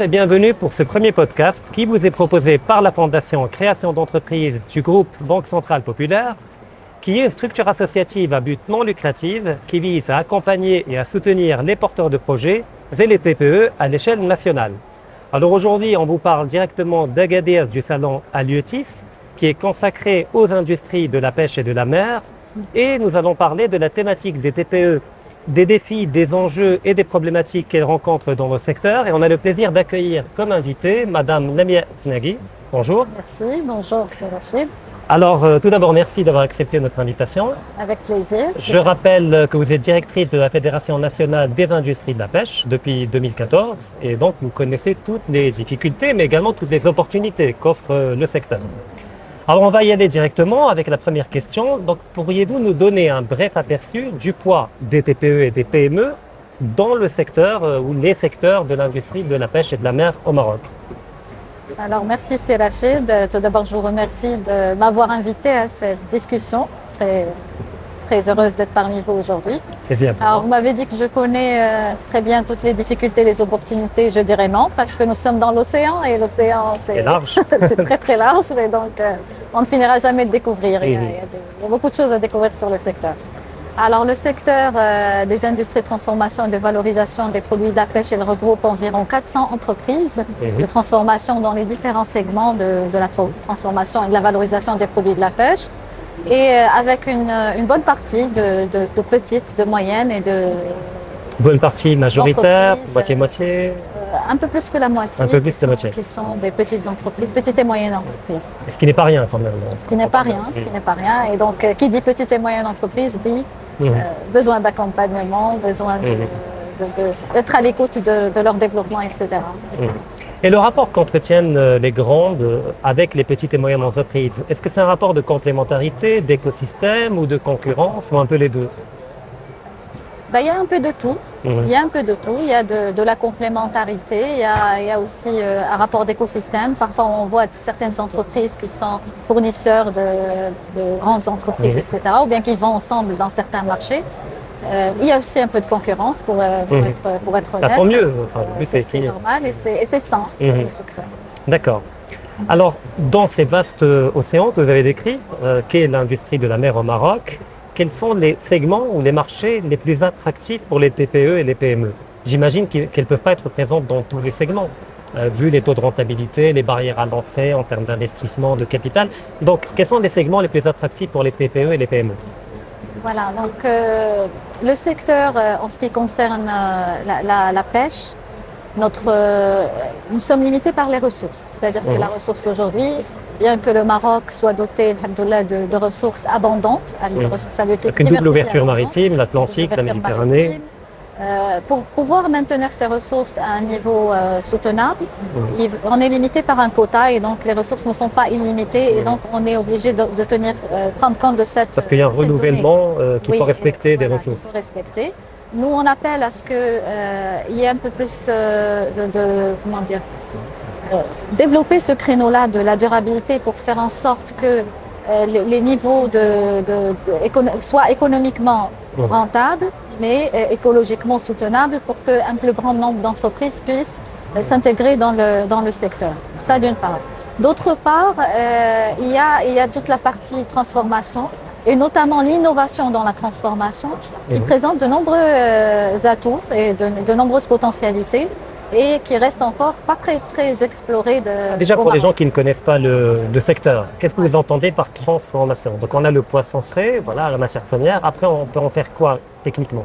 et bienvenue pour ce premier podcast qui vous est proposé par la Fondation Création d'entreprises du groupe Banque Centrale Populaire, qui est une structure associative à but non lucratif qui vise à accompagner et à soutenir les porteurs de projets et les TPE à l'échelle nationale. Alors aujourd'hui, on vous parle directement d'Agadir du salon Aliotis, qui est consacré aux industries de la pêche et de la mer, et nous allons parler de la thématique des TPE, des défis, des enjeux et des problématiques qu'elles rencontrent dans le secteur. Et on a le plaisir d'accueillir comme invitée Madame Lamia Snaghi. Bonjour. Merci, bonjour, c'est Rachid. Alors, tout d'abord, merci d'avoir accepté notre invitation. Avec plaisir. Je rappelle que vous êtes directrice de la Fédération nationale des industries de la pêche depuis 2014. Et donc, vous connaissez toutes les difficultés, mais également toutes les opportunités qu'offre le secteur. Alors, on va y aller directement avec la première question. Donc, pourriez-vous nous donner un bref aperçu du poids des TPE et des PME dans le secteur ou les secteurs de l'industrie de la pêche et de la mer au Maroc? Alors, merci, c'est Rachid. Tout d'abord, je vous remercie de m'avoir invité à cette discussion. Très heureuse d'être parmi vous aujourd'hui. Alors, vous m'avez dit que je connais très bien toutes les difficultés, les opportunités. Je dirais non, parce que nous sommes dans l'océan et l'océan, c'est large. c'est très, très large. Et donc, on ne finira jamais de découvrir. Il y a beaucoup de choses à découvrir sur le secteur. Alors, le secteur des industries de transformation et de valorisation des produits de la pêche, il regroupe environ 400 entreprises de transformation dans les différents segments de la transformation et de la valorisation des produits de la pêche. Et avec une bonne partie de petites, de moyennes et de... Bonne partie majoritaire, moitié-moitié? Un peu plus que la moitié. Un peu plus que la moitié. Qui sont des petites entreprises, petites et moyennes entreprises. Ce qui n'est pas rien quand même. Ce qui n'est pas rien, ce qui n'est pas rien. Et donc, qui dit petite et moyenne entreprise dit besoin d'accompagnement, besoin d'être à l'écoute de leur développement, etc. Et le rapport qu'entretiennent les grandes avec les petites et moyennes entreprises, est-ce que c'est un rapport de complémentarité, d'écosystème ou de concurrence, ou un peu les deux? Ben, il y a un peu de tout. Il y a un peu de tout. Il y a de la complémentarité. Il y a aussi un rapport d'écosystème. Parfois, on voit certaines entreprises qui sont fournisseurs de grandes entreprises, etc., ou bien qui vont ensemble dans certains marchés. Il y a aussi un peu de concurrence pour être honnête. Tant mieux. Enfin, c'est normal et c'est sain pour le secteur. D'accord. Alors, dans ces vastes océans que vous avez décrits, qu'est l'industrie de la mer au Maroc, quels sont les segments ou les marchés les plus attractifs pour les TPE et les PME? J'imagine qu'elles ne peuvent pas être présentes dans tous les segments, vu les taux de rentabilité, les barrières à l'entrée en termes d'investissement, de capital. Donc, quels sont les segments les plus attractifs pour les TPE et les PME? Voilà, donc le secteur en ce qui concerne la pêche, nous sommes limités par les ressources. C'est-à-dire que la ressource aujourd'hui, bien que le Maroc soit doté, alhamdoulilah, de ressources abondantes, de ressources halieutiques. Avec une double ouverture maritime, l'Atlantique, la Méditerranée. Pour pouvoir maintenir ces ressources à un niveau soutenable, on est limité par un quota et donc les ressources ne sont pas illimitées et donc on est obligé de prendre compte de cette Parce qu'il y a un renouvellement qu'il faut respecter des ressources. Il faut respecter. Nous, on appelle à ce qu'il y ait un peu plus comment dire, développer ce créneau-là de la durabilité pour faire en sorte que les niveaux soient économiquement rentables, mais écologiquement soutenables pour qu'un plus grand nombre d'entreprises puissent s'intégrer dans le secteur. Ça d'une part. D'autre part, il y a toute la partie transformation et notamment l'innovation dans la transformation qui présente de nombreux atouts et de nombreuses potentialités et qui reste encore pas très exploré. Déjà pour les gens qui ne connaissent pas le secteur, qu'est-ce que vous entendez par transformation? Donc on a le poisson frais, voilà, la matière première. Après, on peut en faire quoi techniquement?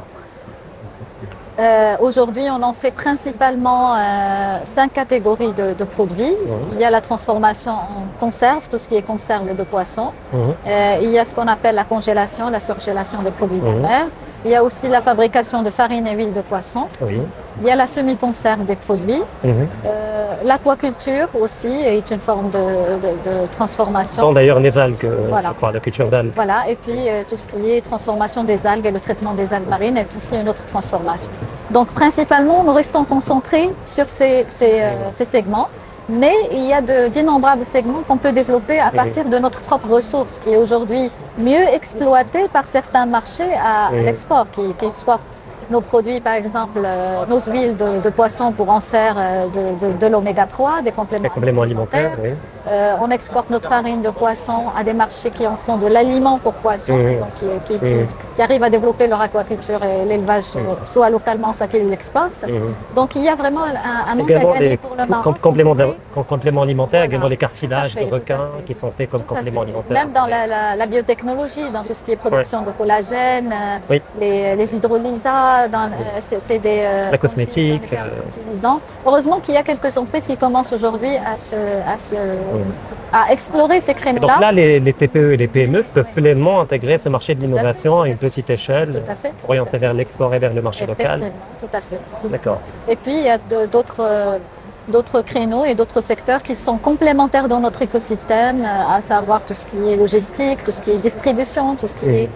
Aujourd'hui, on en fait principalement 5 catégories de produits. Il y a la transformation en conserve, tout ce qui est conserve de poissons. Il y a ce qu'on appelle la congélation, la surgélation des produits de mer. Il y a aussi la fabrication de farine et huile de poisson. Il y a la semi-conserve des produits. L'aquaculture aussi est une forme de transformation. D'ailleurs les algues, je crois, la culture d'algues. Voilà, et puis tout ce qui est transformation des algues et le traitement des algues marines est aussi une autre transformation. Donc principalement, nous restons concentrés sur ces segments. Mais il y a d'innombrables segments qu'on peut développer à partir de notre propre ressource, qui est aujourd'hui mieux exploitée par certains marchés à l'export, qui exportent nos produits, par exemple, nos huiles de poisson pour en faire de l'oméga 3, des compléments alimentaires. Oui. On exporte notre farine de poisson à des marchés qui en font de l'aliment pour poissons, donc qui arrivent à développer leur aquaculture et l'élevage, soit localement, soit qu'ils l'exportent. Donc il y a vraiment un manque à gagner pour le Maroc. Compléments alimentaires, également les cartilages de requins qui sont faits comme compléments alimentaires. Même dans la biotechnologie, dans tout ce qui est production de collagène, les hydrolysats, c'est des la cosmétique. fertilisants. Heureusement qu'il y a quelques entreprises qui commencent aujourd'hui à explorer ces créneaux-là. Donc là, les TPE et les PME peuvent pleinement intégrer ce marché de l'innovation à une petite échelle, orienté vers l'export et vers le marché local. Effectivement, tout à fait. D'accord. Et puis, il y a d'autres créneaux et d'autres secteurs qui sont complémentaires dans notre écosystème, à savoir tout ce qui est logistique, tout ce qui est distribution, tout ce qui est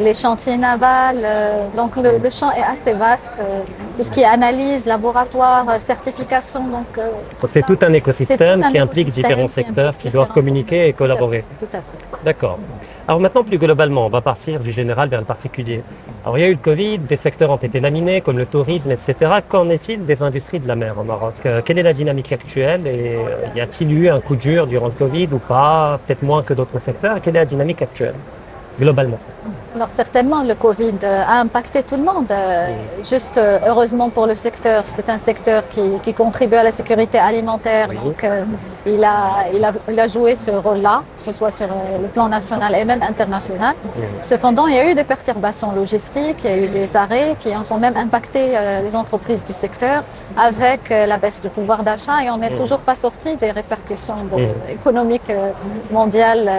les chantiers navals. Donc le champ est assez vaste. Tout ce qui est analyse, laboratoire, certification. Donc c'est tout un écosystème qui implique différents secteurs qui doivent communiquer et collaborer. Tout à fait. D'accord. Alors maintenant, plus globalement, on va partir du général vers le particulier. Alors il y a eu le Covid, des secteurs ont été laminés, comme le tourisme, etc. Qu'en est-il des industries de la mer au Maroc? Quelle est la dynamique actuelle et y a-t-il eu un coup dur durant le Covid ou pas? Peut-être moins que d'autres secteurs. Quelle est la dynamique actuelle, globalement? Alors certainement, le Covid a impacté tout le monde. Juste heureusement pour le secteur, c'est un secteur qui contribue à la sécurité alimentaire. Oui. Donc il a joué ce rôle-là, que ce soit sur le plan national et même international. Oui. Cependant, il y a eu des perturbations logistiques, il y a eu des arrêts qui ont quand même impacté les entreprises du secteur avec la baisse du pouvoir d'achat et on n'est toujours pas sorti des répercussions économiques mondiales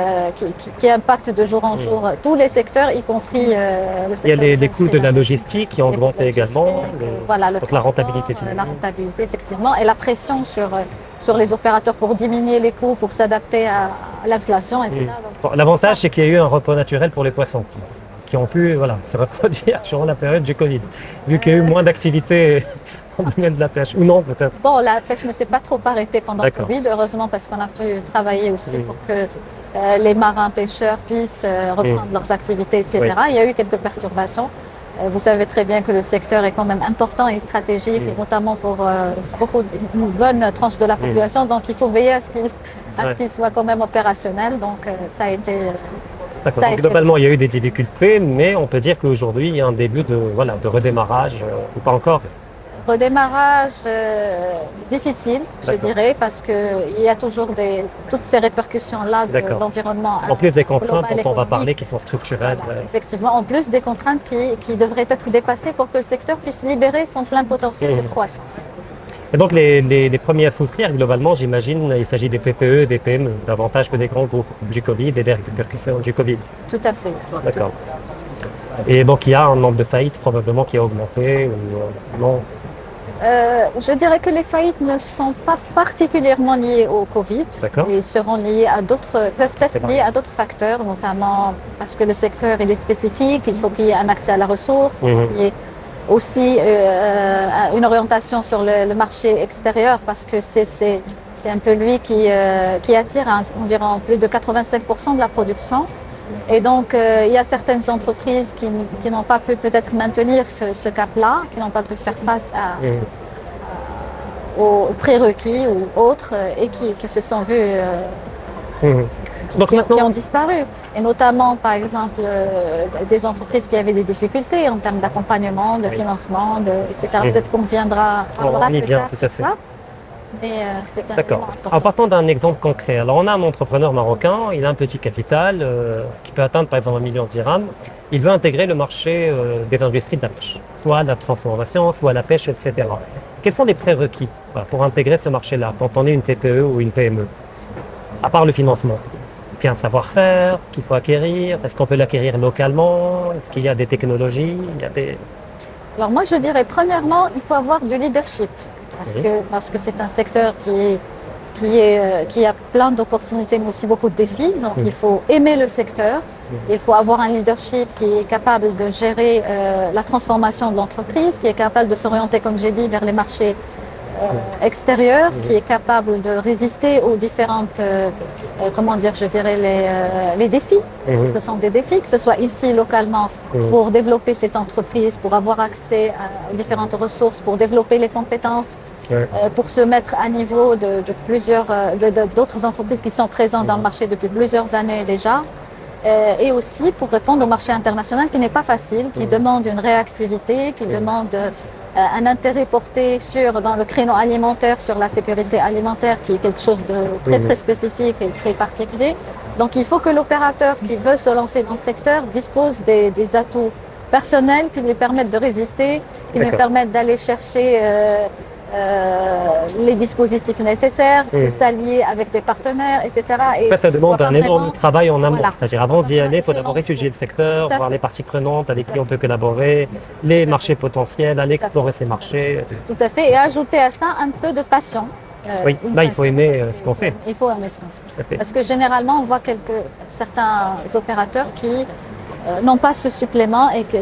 qui impactent de jour en jour tous les secteurs, y compris le secteur. Il y a les coûts de la logistique qui ont augmenté également. Voilà, le transport, la rentabilité. La rentabilité, effectivement, et la pression sur les opérateurs pour diminuer les coûts, pour s'adapter à l'inflation, etc. L'avantage, c'est qu'il y a eu un repos naturel pour les poissons qui ont pu se reproduire durant la période du Covid, vu qu'il y a eu moins d'activité dans le domaine de la pêche, ou non peut-être. Bon, la pêche ne s'est pas trop arrêtée pendant le Covid, heureusement, parce qu'on a pu travailler aussi pour que les marins pêcheurs puissent reprendre leurs activités, etc. Il y a eu quelques perturbations. Vous savez très bien que le secteur est quand même important et stratégique, et notamment pour une bonne tranche de la population. Donc, il faut veiller à ce qu'il soit quand même opérationnel. Donc, ça a été... D'accord. Donc, globalement, il y a eu des difficultés, mais on peut dire qu'aujourd'hui, il y a un début de redémarrage, ou pas encore. Redémarrage difficile, je dirais, parce qu'il y a toujours toutes ces répercussions-là de l'environnement. En plus des contraintes dont on va parler qui sont structurelles. Voilà, effectivement, en plus des contraintes qui devraient être dépassées pour que le secteur puisse libérer son plein potentiel de croissance. Et donc les premiers à souffrir, globalement, j'imagine, il s'agit des TPE, des PME, davantage que des grands groupes du Covid et des répercussions du Covid. Tout à fait. D'accord. Et donc il y a un nombre de faillites probablement qui a augmenté ou non? Je dirais que les faillites ne sont pas particulièrement liées au Covid. Ils seront liés à peuvent être liés à d'autres facteurs, notamment parce que le secteur il est spécifique, il faut qu'il y ait un accès à la ressource, il faut qu'il y ait aussi une orientation sur le marché extérieur parce que c'est un peu lui qui attire environ plus de 85% de la production. Et donc, il y a certaines entreprises qui n'ont pas pu peut-être maintenir ce cap-là, qui n'ont pas pu faire face aux prérequis ou autres et qui se sont vues, qui ont disparu. Et notamment, par exemple, des entreprises qui avaient des difficultés en termes d'accompagnement, de financement, etc. Peut-être qu'on viendra plus tard sur ça. D'accord. En partant d'un exemple concret, alors on a un entrepreneur marocain, il a un petit capital qui peut atteindre par exemple 1 million de dirhams. Il veut intégrer le marché des industries de la pêche, soit la transformation, soit la pêche, etc. Quels sont les prérequis pour intégrer ce marché-là quand on est une TPE ou une PME? À part le financement, il y a un savoir-faire qu'il faut acquérir. Est-ce qu'on peut l'acquérir localement? Est-ce qu'il y a des technologies? Alors moi je dirais premièrement, il faut avoir du leadership. Parce que c'est un secteur qui a plein d'opportunités mais aussi beaucoup de défis. Donc il faut aimer le secteur, il faut avoir un leadership qui est capable de gérer la transformation de l'entreprise, qui est capable de s'orienter, comme j'ai dit, vers les marchés extérieur, qui est capable de résister aux différentes, comment dire, je dirais, les défis. Ce sont des défis, que ce soit ici, localement, pour développer cette entreprise, pour avoir accès aux différentes ressources, pour développer les compétences, pour se mettre à niveau de plusieurs, d'autres entreprises qui sont présentes dans le marché depuis plusieurs années déjà. Et aussi pour répondre au marché international qui n'est pas facile, qui demande une réactivité, qui demande un intérêt porté dans le créneau alimentaire, sur la sécurité alimentaire, qui est quelque chose de très très spécifique et très particulier. Donc il faut que l'opérateur qui veut se lancer dans ce secteur dispose des atouts personnels qui lui permettent de résister, qui lui permettent d'aller chercher les dispositifs nécessaires, de s'allier avec des partenaires, etc. Et ça demande un énorme travail en amont. Voilà. C'est-à-dire avant d'y aller, il faut d'abord étudier le secteur, voir les parties prenantes avec qui on peut collaborer, les marchés potentiels, aller explorer ces marchés. Tout à fait. Et ajouter à ça un peu de passion. Oui, là, il faut aimer ce qu'on fait. Il faut aimer ce qu'on fait. Parce que généralement, on voit certains opérateurs qui n'ont pas ce supplément et que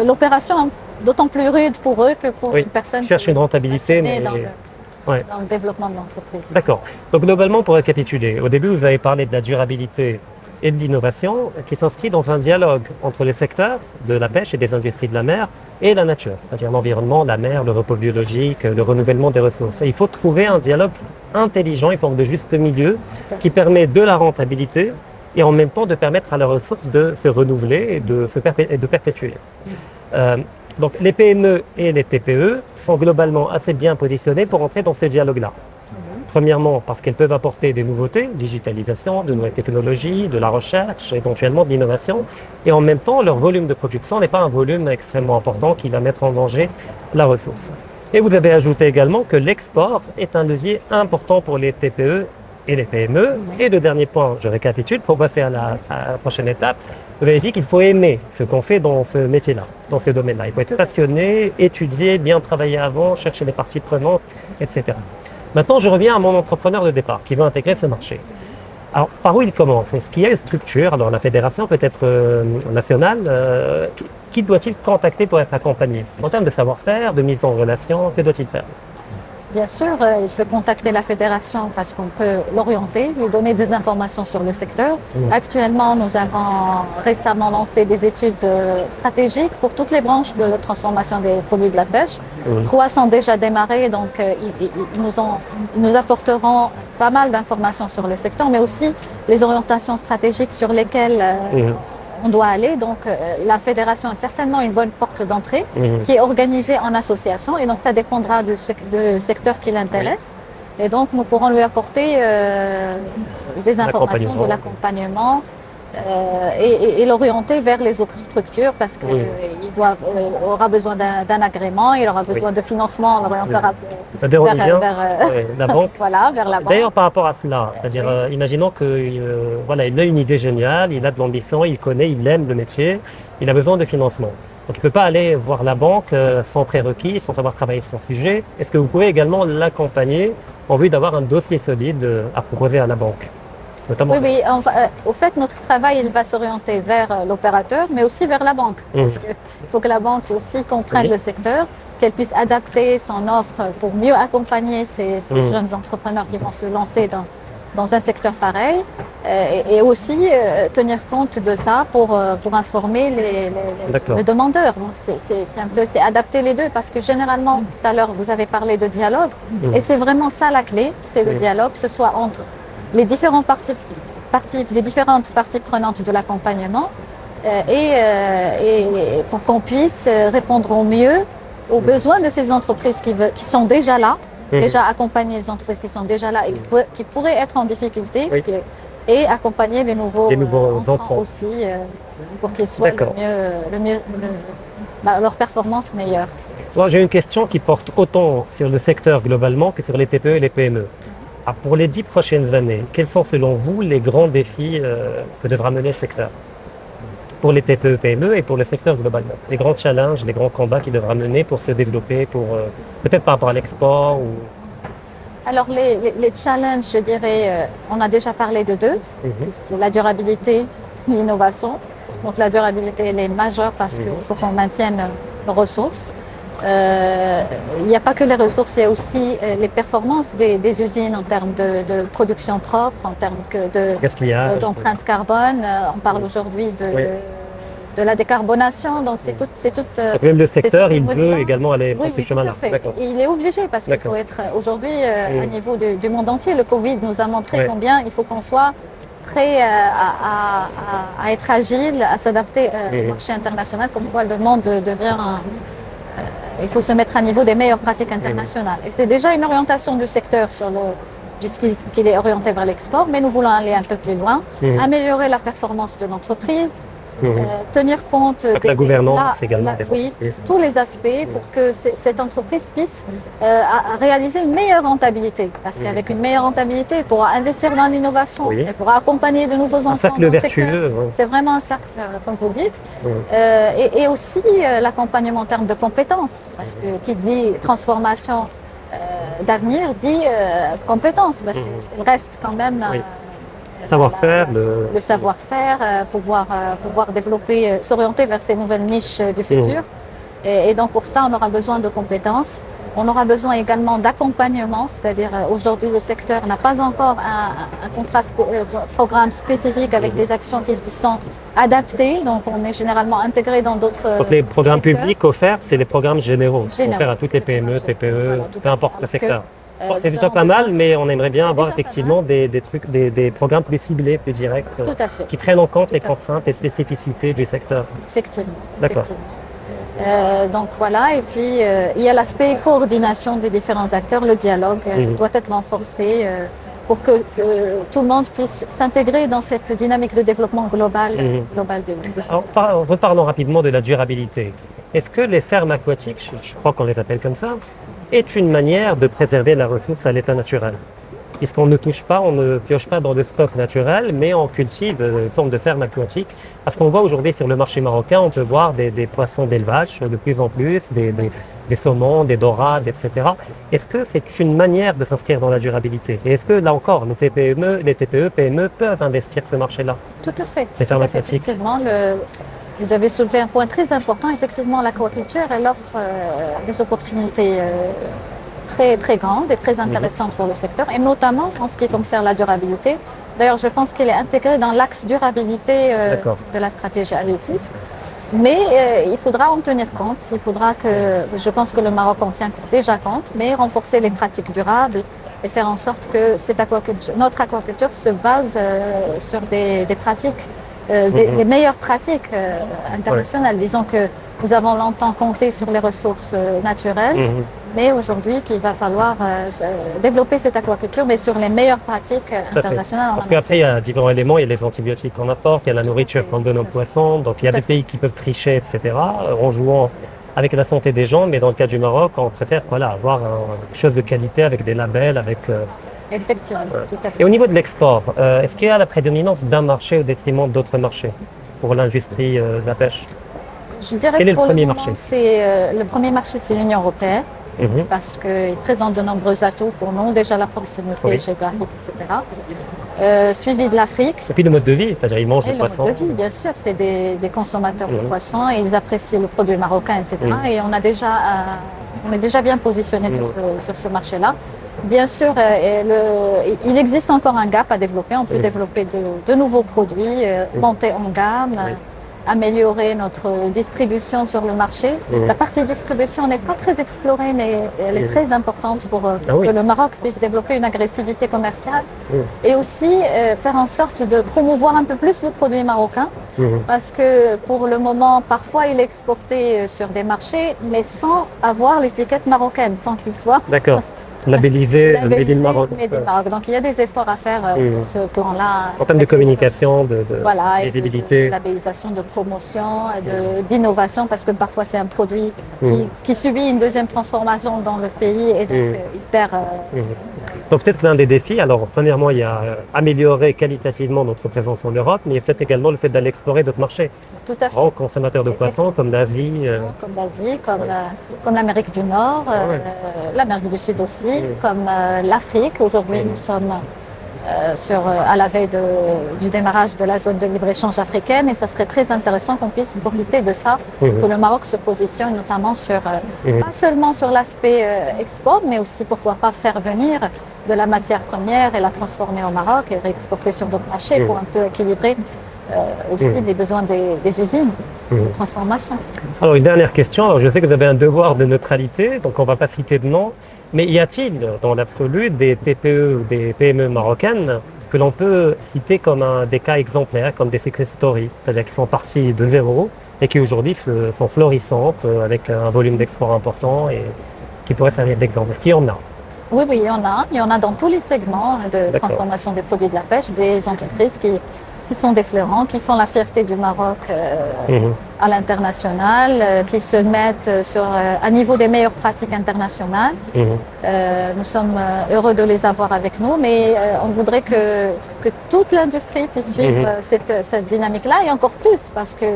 l'opération d'autant plus rude pour eux que pour une personne qui cherche une rentabilité dans le développement de l'entreprise. D'accord. Donc globalement, pour récapituler, au début, vous avez parlé de la durabilité et de l'innovation qui s'inscrit dans un dialogue entre les secteurs de la pêche et des industries de la mer et la nature, c'est-à-dire l'environnement, la mer, le repos biologique, le renouvellement des ressources. Et il faut trouver un dialogue intelligent, une forme de juste milieu qui permet de la rentabilité et en même temps de permettre à la ressource de se renouveler et de perpétuer. Donc les PME et les TPE sont globalement assez bien positionnés pour entrer dans ce dialogue-là. Premièrement, parce qu'elles peuvent apporter des nouveautés, digitalisation, de nouvelles technologies, de la recherche, éventuellement de l'innovation. Et en même temps, leur volume de production n'est pas un volume extrêmement important qui va mettre en danger la ressource. Et vous avez ajouté également que l'export est un levier important pour les TPE et les PME. Et le dernier point, je récapitule pour passer à la prochaine étape. Vous avez dit qu'il faut aimer ce qu'on fait dans ce métier-là, dans ce domaine-là. Il faut être passionné, étudier, bien travailler avant, chercher les parties prenantes, etc. Maintenant, je reviens à mon entrepreneur de départ qui veut intégrer ce marché. Alors, par où il commence? Est-ce qu'il y a une structure? Alors, la fédération peut être nationale. Qui doit-il contacter pour être accompagné? En termes de savoir-faire, de mise en relation, que doit-il faire? Bien sûr, il peut contacter la fédération parce qu'on peut l'orienter, lui donner des informations sur le secteur. Actuellement, nous avons récemment lancé des études stratégiques pour toutes les branches de transformation des produits de la pêche. 3 sont déjà démarrés, donc ils nous apporteront pas mal d'informations sur le secteur, mais aussi les orientations stratégiques sur lesquelles on doit aller. Donc la fédération est certainement une bonne porte d'entrée qui est organisée en association et donc ça dépendra du secteur qui l'intéresse. Et donc nous pourrons lui apporter des informations, de l'accompagnement et l'orienter vers les autres structures parce qu'il aura besoin d'un agrément, il aura besoin de financement, on l'orientera vers la banque. Voilà, vers la banque. D'ailleurs, par rapport à cela, c'est-à-dire, imaginons qu'il voilà, il a une idée géniale, il a de l'ambition, il connaît, il aime le métier, il a besoin de financement. Donc, il ne peut pas aller voir la banque sans prérequis, sans savoir travailler sur son sujet. Est-ce que vous pouvez également l'accompagner en vue d'avoir un dossier solide à proposer à la banque? Oui, au fait, notre travail, il va s'orienter vers l'opérateur, mais aussi vers la banque. Parce qu'il faut que la banque aussi comprenne le secteur, qu'elle puisse adapter son offre pour mieux accompagner ces jeunes entrepreneurs qui vont se lancer dans un secteur pareil. Et aussi tenir compte de ça pour informer les demandeurs. Donc, c'est adapter les deux, parce que généralement, tout à l'heure, vous avez parlé de dialogue, et c'est vraiment ça la clé, c'est le dialogue, que ce soit entre les différentes parties prenantes de l'accompagnement et pour qu'on puisse répondre au mieux aux besoins de ces entreprises qui sont déjà là, déjà accompagner les entreprises qui sont déjà là et qui pourraient être en difficulté et accompagner les nouveaux entrants aussi pour qu'ils soient leur performance meilleure. J'ai une question qui porte autant sur le secteur globalement que sur les TPE et les PME. Pour les 10 prochaines années, quels sont selon vous les grands défis que devra mener le secteur? Pour les TPE, PME et pour le secteur globalement. Les grands challenges, les grands combats qu'il devra mener pour se développer, peut-être par rapport à l'export ou... Alors les challenges, je dirais, on a déjà parlé de deux. C'est la durabilité et l'innovation. Donc la durabilité, elle est majeure parce qu'il faut qu'on maintienne nos ressources. Il n'y a pas que les ressources, il y a aussi les performances des usines en termes de production propre, en termes d'empreinte carbone. On parle aujourd'hui de la décarbonation, donc c'est tout. Donc même le secteur, il veut également aller pour ce chemin-là. Il est obligé parce qu'il faut être aujourd'hui au niveau du monde entier. Le Covid nous a montré combien il faut qu'on soit prêt à être agile, à s'adapter au marché international, comme quoi le monde devient il faut se mettre à niveau des meilleures pratiques internationales. Et c'est déjà une orientation du secteur puisqu'il est orienté vers l'export, mais nous voulons aller un peu plus loin, améliorer la performance de l'entreprise, tenir compte de la gouvernance également. Tous les aspects pour que cette entreprise puisse réaliser une meilleure rentabilité. Parce qu'avec une meilleure rentabilité, elle pourra investir dans l'innovation, elle pourra accompagner de nouveaux enfants. Un cercle vertueux. C'est vraiment un cercle, comme vous dites. Et aussi l'accompagnement en termes de compétences. Parce que qui dit transformation d'avenir dit compétences. Parce qu'il reste quand même... savoir-faire, le savoir-faire, pouvoir développer, s'orienter vers ces nouvelles niches du futur. Et donc pour ça, on aura besoin de compétences. On aura besoin également d'accompagnement, c'est-à-dire aujourd'hui le secteur n'a pas encore un programme spécifique avec des actions qui sont adaptées. Donc on est généralement intégré dans d'autres. Donc les programmes publics offerts, c'est les programmes généraux, offerts à toutes les PME, TPE, peu importe le secteur. C'est déjà pas mal, mais on aimerait bien avoir effectivement des programmes plus ciblés, plus directs, qui prennent en compte les contraintes et spécificités du secteur. Effectivement. D'accord. Donc voilà, et puis il y a l'aspect coordination des différents acteurs, le dialogue doit être renforcé pour que tout le monde puisse s'intégrer dans cette dynamique de développement global du secteur. Reparlons rapidement de la durabilité. Est-ce que les fermes aquatiques, je crois qu'on les appelle comme ça, est une manière de préserver la ressource à l'état naturel? Puisqu'on ne touche pas, on ne pioche pas dans le stock naturel, mais on cultive une forme de ferme aquatique. Parce qu'on voit aujourd'hui sur le marché marocain, on peut voir des poissons d'élevage de plus en plus, des saumons, des dorades, etc. Est-ce que c'est une manière de s'inscrire dans la durabilité? Et est-ce que, là encore, les TPE, PME peuvent investir ce marché-là? Tout à fait. Les fermes aquatiques. Effectivement, vous avez soulevé un point très important. Effectivement, l'aquaculture, elle offre des opportunités très, très grandes et très intéressantes pour le secteur, et notamment en ce qui concerne la durabilité. D'ailleurs, je pense qu'elle est intégrée dans l'axe durabilité de la stratégie Aliotis. Mais il faudra en tenir compte. Je pense que le Maroc en tient déjà compte, mais renforcer les pratiques durables et faire en sorte que notre aquaculture se base sur des pratiques les meilleures pratiques internationales. Disons que nous avons longtemps compté sur les ressources naturelles, mais aujourd'hui qu'il va falloir développer cette aquaculture, mais sur les meilleures pratiques internationales. Parce qu'après, il y a différents éléments, il y a les antibiotiques qu'on apporte, il y a la nourriture qu'on donne aux poissons, donc il y a des pays qui peuvent tricher, etc., en jouant avec la santé des gens, mais dans le cas du Maroc, on préfère avoir quelque chose de qualité avec des labels, avec... Effectivement, tout à fait. Et au niveau de l'export, est-ce qu'il y a la prédominance d'un marché au détriment d'autres marchés pour l'industrie de la pêche? Je dirais Quel est le premier marché? Le premier marché, c'est l'Union européenne, parce qu'il présente de nombreux atouts pour nous, déjà la proximité géographique, etc. Suivi de l'Afrique. Et puis le mode de vie, c'est-à-dire ils mangent du poisson. Le mode de vie, bien sûr, c'est des consommateurs de poissons et ils apprécient le produit marocain, etc. Et on est déjà bien positionné sur ce marché-là. Bien sûr, il existe encore un gap à développer. On peut développer de nouveaux produits, monter en gamme, améliorer notre distribution sur le marché. La partie distribution n'est pas très explorée, mais elle est très importante pour que le Maroc puisse développer une agressivité commerciale et aussi faire en sorte de promouvoir un peu plus le produit marocain. Parce que pour le moment, parfois il est exporté sur des marchés, mais sans avoir l'étiquette marocaine, sans qu'il soit labellisé Made in Maroc. Donc il y a des efforts à faire sur ce plan-là. En termes de communication, de visibilité. De labellisation, de promotion, d'innovation, parce que parfois c'est un produit qui subit une deuxième transformation dans le pays et donc il perd. Donc peut-être l'un des défis, alors premièrement il y a améliorer qualitativement notre présence en Europe, mais il y a peut-être également le fait d'aller explorer d'autres marchés. Tout à fait. Grands consommateurs de poissons comme l'Asie. Comme l'Asie, comme l'Amérique du Nord, l'Amérique du Sud aussi, comme l'Afrique. Aujourd'hui nous sommes à la veille du démarrage de la zone de libre-échange africaine et ça serait très intéressant qu'on puisse profiter de ça, que le Maroc se positionne notamment pas seulement sur l'aspect export, mais aussi pourquoi pas faire venir de la matière première et la transformer au Maroc et réexporter sur d'autres marchés pour un peu équilibrer aussi les besoins des usines de transformation. Alors une dernière question, alors je sais que vous avez un devoir de neutralité, donc on ne va pas citer de nom, mais y a-t-il dans l'absolu des TPE ou des PME marocaines que l'on peut citer comme des cas exemplaires, comme des success stories, c'est-à-dire qui sont partis de zéro et qui aujourd'hui sont florissantes avec un volume d'export important et qui pourraient servir d'exemple? Est-ce qu'il y en a? Oui, il y en a. Il y en a dans tous les segments de transformation des produits de la pêche, des entreprises qui sont des fleurons, qui font la fierté du Maroc à l'international, qui se mettent à niveau des meilleures pratiques internationales. Nous sommes heureux de les avoir avec nous, mais on voudrait que toute l'industrie puisse suivre cette dynamique-là et encore plus parce que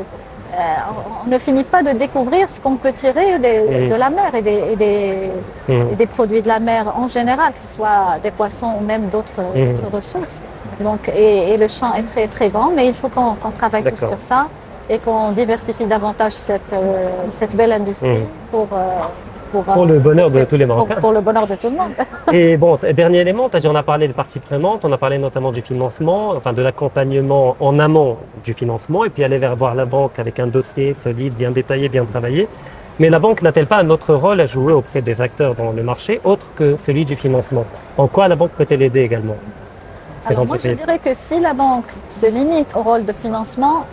on ne finit pas de découvrir ce qu'on peut tirer de la mer et des produits de la mer en général, que ce soit des poissons ou même d'autres ressources. Donc, et le champ est très très grand, mais il faut qu'on travaille tous sur ça et qu'on diversifie davantage cette belle industrie pour le bonheur de tous les Marocains. Pour le bonheur de tout le monde. Et bon, dernier élément, on a parlé des parties prenantes, on a parlé notamment du financement, enfin de l'accompagnement en amont du financement, et puis aller voir la banque avec un dossier solide, bien détaillé, bien travaillé. Mais la banque n'a-t-elle pas un autre rôle à jouer auprès des acteurs dans le marché, autre que celui du financement? En quoi la banque peut-elle aider également? Alors moi, je dirais que si la banque se limite au rôle de financement,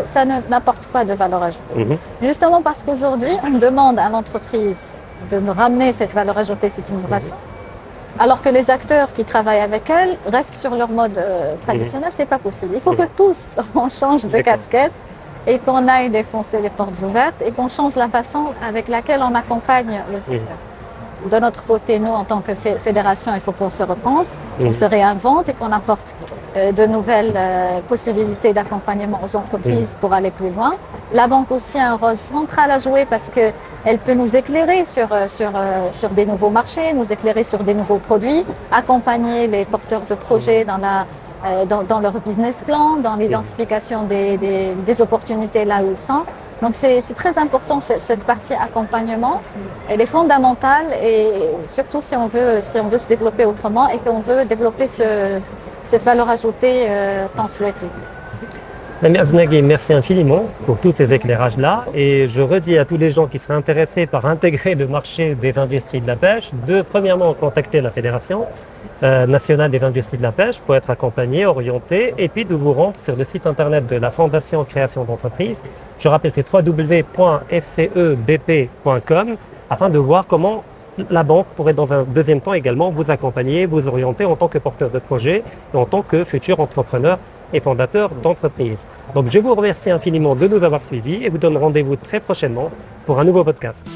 ça n'apporte pas de valeur ajoutée. Justement parce qu'aujourd'hui, on demande à l'entreprise de nous ramener cette valeur ajoutée, cette innovation, alors que les acteurs qui travaillent avec elle restent sur leur mode traditionnel, c'est pas possible. Il faut que tous, on change de casquette et qu'on aille défoncer les portes ouvertes et qu'on change la façon avec laquelle on accompagne le secteur. De notre côté, nous, en tant que fédération, il faut qu'on se repense, qu'on se réinvente et qu'on apporte de nouvelles possibilités d'accompagnement aux entreprises pour aller plus loin. La banque aussi a un rôle central à jouer parce qu'elle peut nous éclairer sur des nouveaux marchés, nous éclairer sur des nouveaux produits, accompagner les porteurs de projets dans leur business plan, dans l'identification des opportunités là où ils sont. Donc c'est très important cette partie accompagnement, elle est fondamentale et surtout si on veut se développer autrement et qu'on veut développer cette valeur ajoutée tant souhaitée. Lamia Aznagui, merci infiniment pour tous ces éclairages-là et je redis à tous les gens qui seraient intéressés par intégrer le marché des industries de la pêche de premièrement contacter la Fédération nationale des industries de la pêche pour être accompagnés, orientés et puis de vous rendre sur le site internet de la Fondation Création d'entreprises. Je rappelle, c'est www.fcebp.com afin de voir comment la banque pourrait dans un deuxième temps également vous accompagner, vous orienter en tant que porteur de projet et en tant que futur entrepreneur et fondateur d'entreprise. Donc je vous remercie infiniment de nous avoir suivis et vous donne rendez-vous très prochainement pour un nouveau podcast.